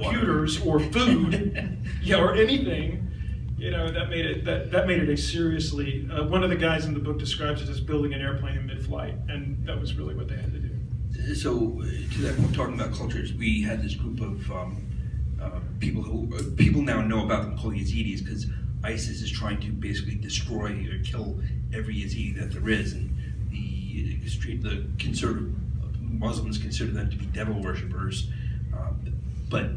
computers or food, or anything, that made it a seriously. One of the guys in the book describes it as building an airplane in mid-flight, and that was really what they had to do. So, to that, we're talking about cultures. We had this group of people who people now know about them called Yazidis, because ISIS is trying to basically destroy or kill every Yazidi that there is, and the conservative Muslims consider them to be devil worshippers. But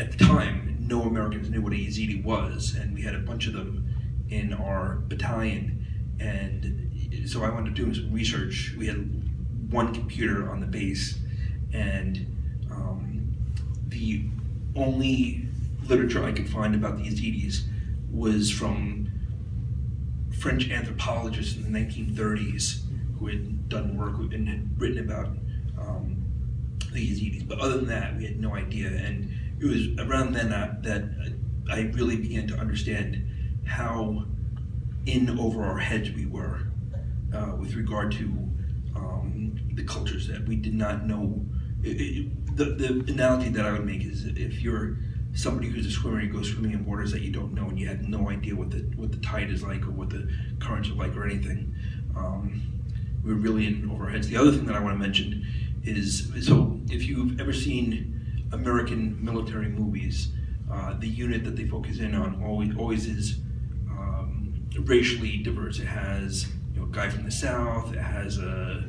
at the time, no Americans knew what a Yazidi was, and we had a bunch of them in our battalion. And so I wound up doing some research. We had one computer on the base, and the only literature I could find about the Yazidis was from French anthropologists in the 1930s who had done work and had written about the Yazidis. But other than that, we had no idea. And it was around then that I really began to understand how in over our heads we were with regard to the cultures that we did not know. The analogy that I would make is if you're somebody who's a swimmer, you go swimming in waters that you don't know, and you have no idea what the tide is like or what the currents are like or anything. We're really in over our heads. The other thing that I want to mention is, so if you've ever seen American military movies, the unit that they focus in on always is racially diverse. It has a guy from the South, it has a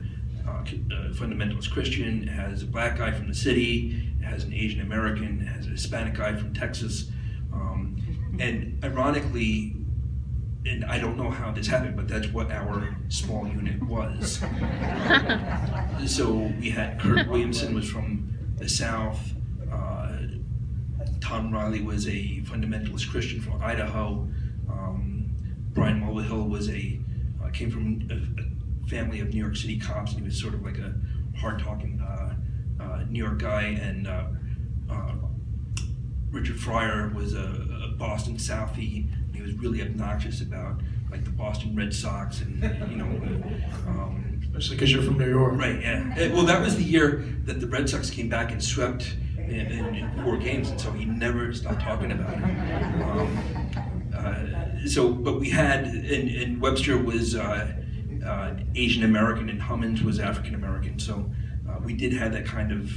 fundamentalist Christian, it has a black guy from the city, it has an Asian American, it has a Hispanic guy from Texas, and ironically, and I don't know how this happened, but that's what our small unit was. So we had Kurt Williamson was from the South, Tom Riley was a fundamentalist Christian from Idaho, Brian Mulvihill was came from a family of New York City cops, and he was sort of like a hard-talking New York guy, and Richard Fryer was a Boston Southie. He was really obnoxious about like the Boston Red Sox, and especially because you're from New York. Right, yeah. Well, that was the year that the Red Sox came back and swept in 4 games, and so he never stopped talking about it. But we had, and Webster was Asian American, and Hummins was African American. So we did have that kind of,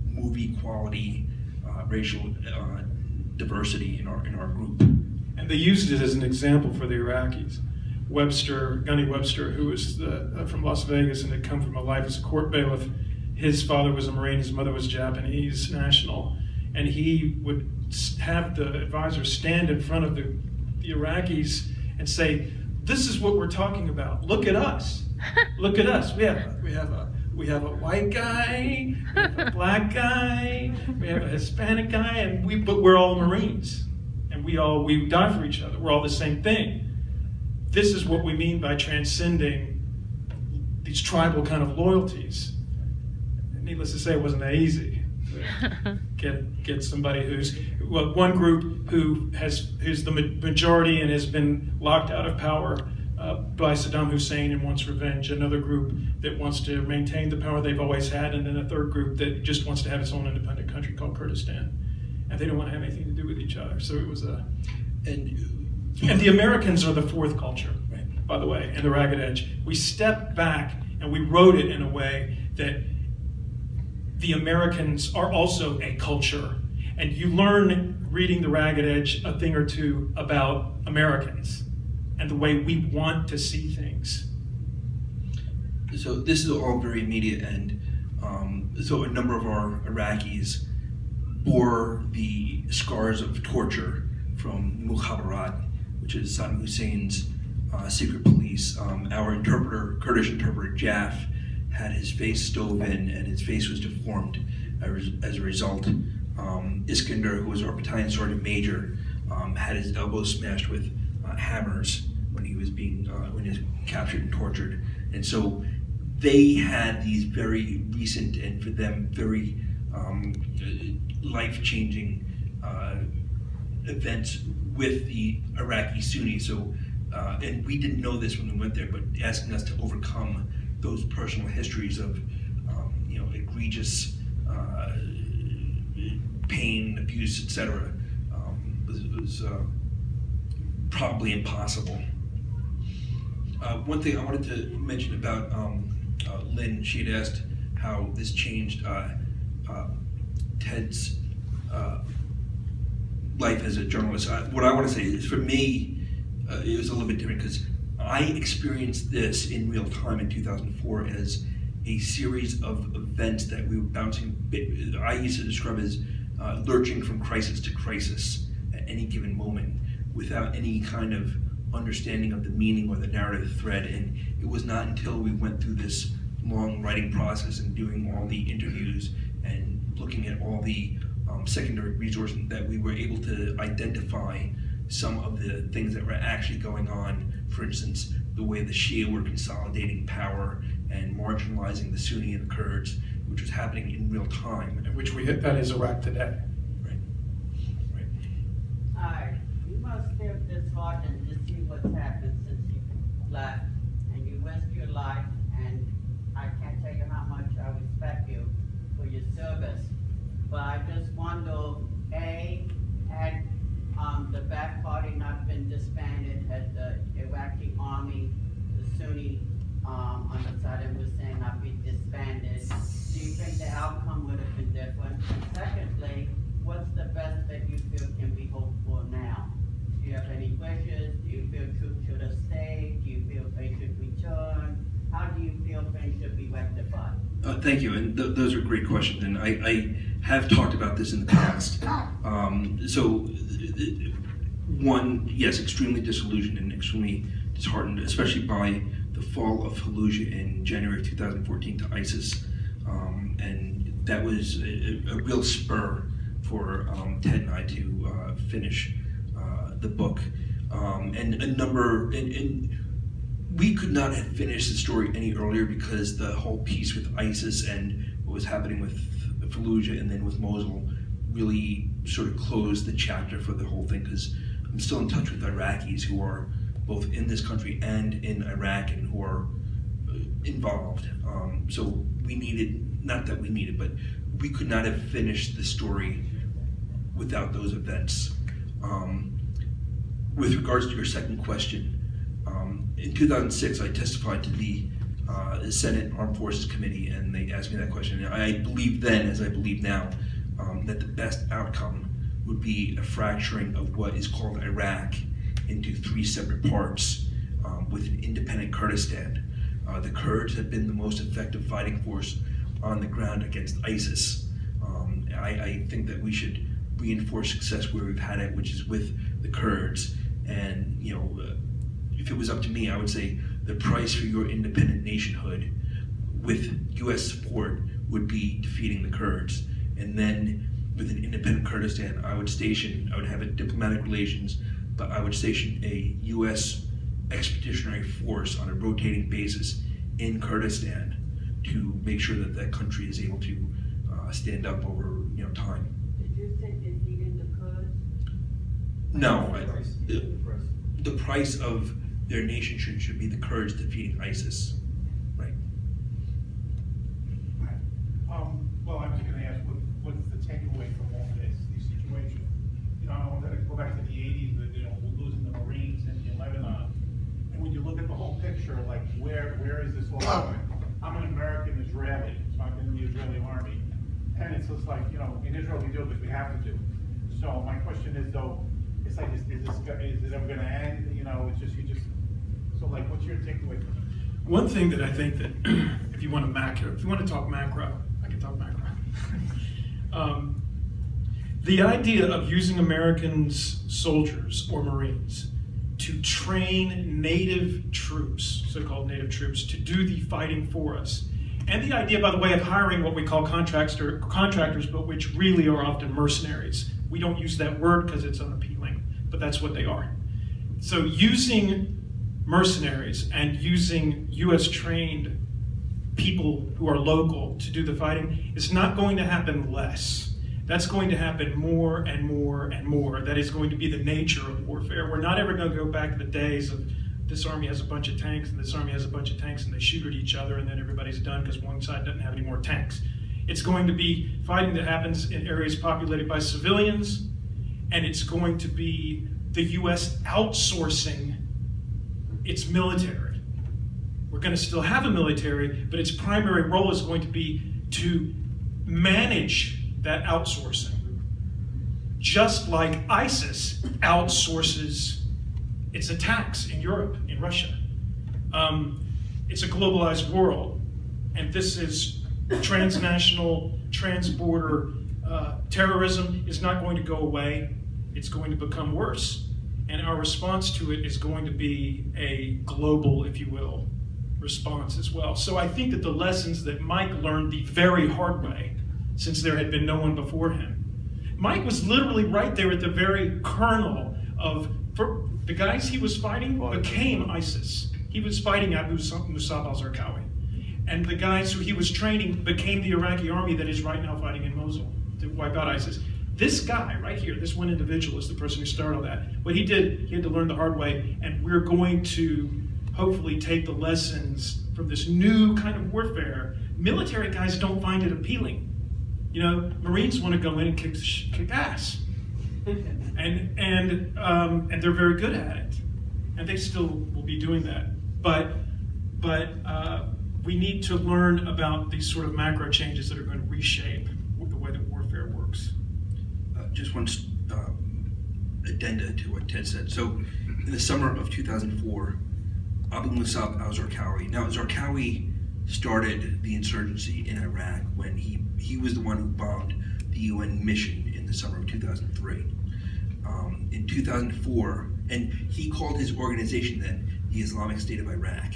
movie quality, racial diversity in our group. And they used it as an example for the Iraqis. Gunny Webster, who was from Las Vegas and had come from a life as a court bailiff, his father was a Marine, his mother was Japanese national, and he would have the advisors stand in front of the Iraqis and say, "This is what we're talking about. Look at us. Look at us. We have a white guy, we have a black guy, we have a Hispanic guy, but we're all Marines, and we die for each other. We're all the same thing. This is what we mean by transcending these tribal kind of loyalties." And needless to say, it wasn't that easy to get somebody one group who's the majority and has been locked out of power by Saddam Hussein and wants revenge, another group that wants to maintain the power they've always had, and then a third group that just wants to have its own independent country called Kurdistan. And they don't want to have anything to do with each other. So it was and the Americans are the fourth culture, right, by the way, in the Ragged Edge. We stepped back and we wrote it in a way that the Americans are also a culture. And you learn reading the Ragged Edge a thing or two about Americans and the way we want to see things. So this is all very immediate, and so a number of our Iraqis bore the scars of torture from Mukhabarat, which is Saddam Hussein's secret police. Our interpreter, Kurdish interpreter Jaff, had his face stove in and his face was deformed as a result. Iskander, who was our battalion sergeant major, had his elbow smashed with hammers when he was captured and tortured. And so they had these very recent and for them very life-changing events with the Iraqi Sunni. So, and we didn't know this when we went there, but asking us to overcome those personal histories of egregious and abuse, etc., was probably impossible. One thing I wanted to mention about Lynn, she had asked how this changed Ted's life as a journalist. What I want to say is, for me, it was a little bit different because I experienced this in real time in 2004 as a series of events that we were bouncing. I used to describe as lurching from crisis to crisis at any given moment without any kind of understanding of the meaning or the narrative thread. And it was not until we went through this long writing process and doing all the interviews and looking at all the secondary resources that we were able to identify some of the things that were actually going on. For instance, the way the Shia were consolidating power and marginalizing the Sunni and the Kurds, which was happening in real time. Which that is Iraq today. Right. Right. Hi. You must feel disheartened to see what's happened since you left and you risked your life, and I can't tell you how much I respect you for your service. But I just wonder, A, had the Ba'ath Party not been disbanded, had the Iraqi army, the Sunni on the Saddam Hussein not be disbanded, do you think the outcome would have been different? And secondly, what's the best that you feel can be hoped for now? Do you have any wishes? Do you feel troops should have stayed? Do you feel they should return? How do you feel things should be rectified? Thank you, and those are great questions, and I have talked about this in the past. One, yes, extremely disillusioned and extremely disheartened, especially by the fall of Fallujah in January of 2014 to ISIS, and that was a real spur for Ted and I to finish the book, and we could not have finished the story any earlier because the whole piece with ISIS and what was happening with Fallujah and then with Mosul really sort of closed the chapter for the whole thing, because I'm still in touch with Iraqis who are both in this country and in Iraq and who are involved. So we needed, not that we needed, but we could not have finished the story without those events. With regards to your second question, in 2006, I testified to the Senate Armed Forces Committee, and they asked me that question. And I believed then, as I believe now, that the best outcome would be a fracturing of what is called Iraq into three separate parts with an independent Kurdistan. The Kurds have been the most effective fighting force on the ground against ISIS. I think that we should reinforce success where we've had it, which is with the Kurds. And if it was up to me, I would say the price for your independent nationhood with U.S. support would be defeating the Kurds. And then with an independent Kurdistan, I would have a diplomatic relations, but I would station a U.S. expeditionary force on a rotating basis in Kurdistan to make sure that that country is able to stand up over time. Did you say defeating the Kurds? No, the price of their nation should be the Kurds defeating ISIS, right? Well, I was going to ask, what's the takeaway from all of this situation? I want to go back to the 80s, we're losing the Marines in Lebanon. And when you look at the whole picture, like, where is this all going? I'm an American Israeli, so I've been in the Israeli army. And it's just like, in Israel we do it because we have to do. So my question is, though, it's like, is it ever going to end? So like, what's your takeaway from it? One thing that I think that, if you want to talk macro, I can talk macro. The idea of using Americans, soldiers or Marines, to train native troops, so-called native troops, to do the fighting for us. And the idea, by the way, of hiring what we call contractors, but which really are often mercenaries. We don't use that word because it's unappealing, but that's what they are. So using mercenaries and using US trained people who are local to do the fighting is not going to happen less. That's going to happen more and more and more. That is going to be the nature of warfare. We're not ever going to go back to the days of this army has a bunch of tanks and this army has a bunch of tanks and they shoot at each other and then everybody's done because one side doesn't have any more tanks. It's going to be fighting that happens in areas populated by civilians, and it's going to be the US outsourcing its military. We're going to still have a military, but its primary role is going to be to manage that outsourcing. Just like ISIS outsources its attacks in Europe, in Russia. It's a globalized world, and this is transnational, transborder terrorism is not going to go away. It's going to become worse, and our response to it is going to be a global, if you will, response as well. So I think that the lessons that Mike learned the very hard way, since there had been no one before him, Mike was literally right there at the very kernel of the guys he was fighting became ISIS. He was fighting Abu Musab al-Zarqawi. And the guys who he was training became the Iraqi army that is right now fighting in Mosul to wipe out ISIS. This guy right here, this one individual, is the person who started all that. What he did, he had to learn the hard way, and we're going to hopefully take the lessons from this new kind of warfare. Military guys don't find it appealing. You know, Marines want to go in and kick ass. And they're very good at it. And they still will be doing that. But we need to learn about these sort of macro changes that are going to reshape the way that warfare works. Just one addenda to what Ted said. So in the summer of 2004, Abu Musab al-Zarqawi, now Zarqawi started the insurgency in Iraq when he was the one who bombed the UN mission in the summer of 2003. In 2004, and he called his organization then the Islamic State of Iraq.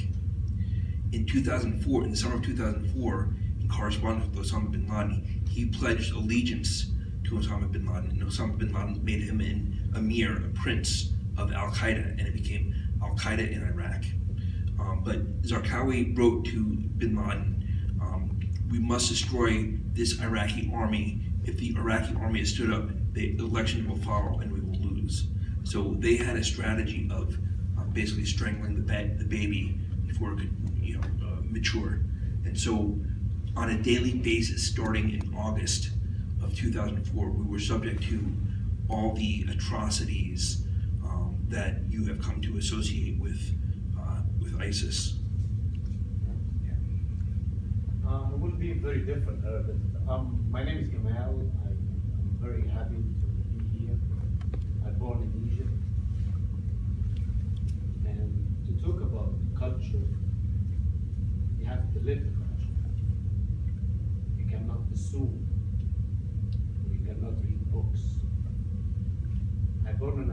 In 2004, in the summer of 2004, in correspondence with Osama bin Laden, he pledged allegiance to Osama bin Laden, and Osama bin Laden made him an emir, a prince of Al-Qaeda, and it became Al-Qaeda in Iraq. But Zarqawi wrote to bin Laden, we must destroy this Iraqi army. If the Iraqi army is stood up, the election will follow and we will lose. So they had a strategy of basically strangling the baby before it could mature. And so on a daily basis, starting in August of 2004, we were subject to all the atrocities that you have come to associate with ISIS. It would be very different. My name is Gamal. I'm very happy to be here. I'm born in Egypt. And to talk about culture, you have to live the culture. You cannot assume. You cannot read books. I born in